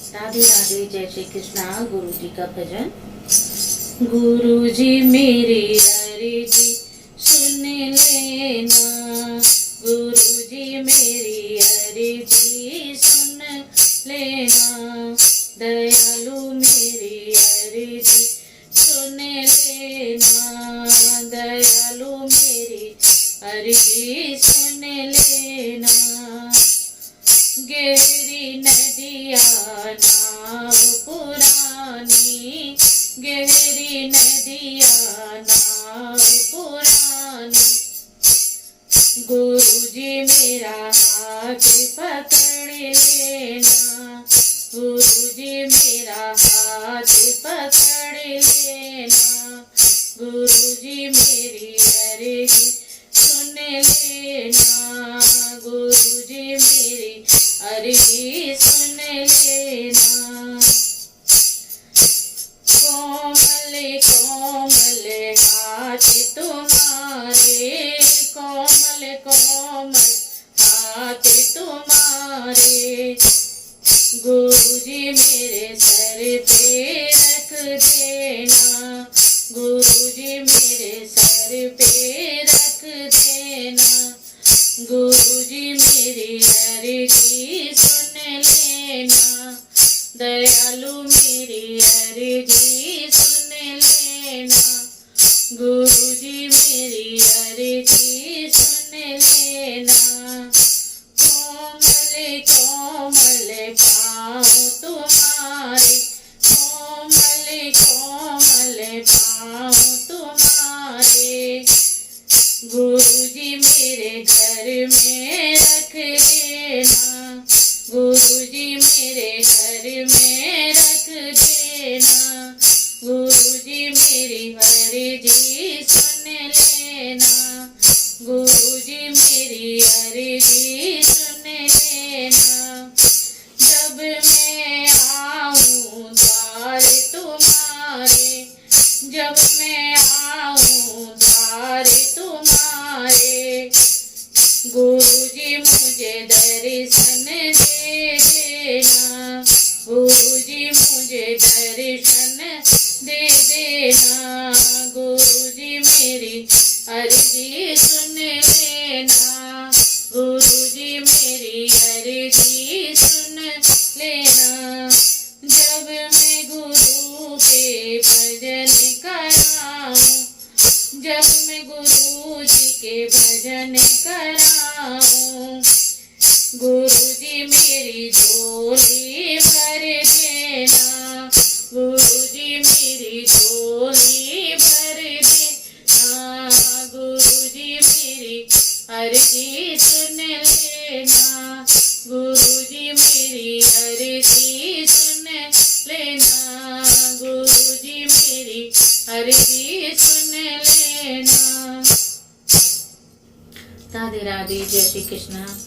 राधे राधे, जय श्री कृष्णा। गुरु जी का भजन। गुरु जी मेरी अर्जी सुन लेना, गुरु जी मेरी अर्जी सुन लेना, दयालु मेरी अर्जी सुन लेना, दयालु मेरी अर्जी सुन लेना। गहरी नदिया नाव पुरानी, गहरी नदिया नाव पुरानी, गुरुजी मेरा हाथ पकड़ लेना, गुरुजी मेरा हाथ पकड़ लेना, गुरुजी मेरी अर्जी सुन लेना, गुरुजी मेरी अर्जी सुन लेना। कोमल कोमल हाथ तुम्हारे, कोमल कोमल हाथ तुम्हारे, गुरुजी मेरे सर पे रख देना, गुरुजी मेरे सर पे रख देना, गुरुजी मेरी अर्जी सुन लेना, दयालु मेरी अर्जी सुन लेना, गुरुजी मेरी अर्जी सुन लेना। कोमल कोमल पाँव तुम्हारे, कोमल कोमल पाँव तुम्हारे, गुरुजी मेरे घर में रख देना, गुरुजी मेरे घर में रख देना, गुरुजी मेरी अर्जी सुन लेना, गुरुजी मेरी अर्जी सुन लेना। जब मैं आऊँ द्वार तुम्हारे, जब मैं आऊँ द्वार तुम्हारे, गुरुजी मुझे दर्शन दे देना, गुरुजी मुझे दर्शन दे देना, गुरुजी मेरी अर्जी सुन लेना, गुरुजी मेरी अर्जी सुन लेना। जब मैं गुरु के भजन कराऊं, जब मैं गुरु जी के भजन कराऊं, गुरुजी मेरी झोली भर देना, गुरुजी मेरी झोली भर देना, गुरुजी मेरी अर्जी सुन लेना, गुरुजी मेरी अर्जी सुन लेना, गुरुजी मेरी अर्जी सुन लेना। राधे राधे, जय श्री कृष्णा।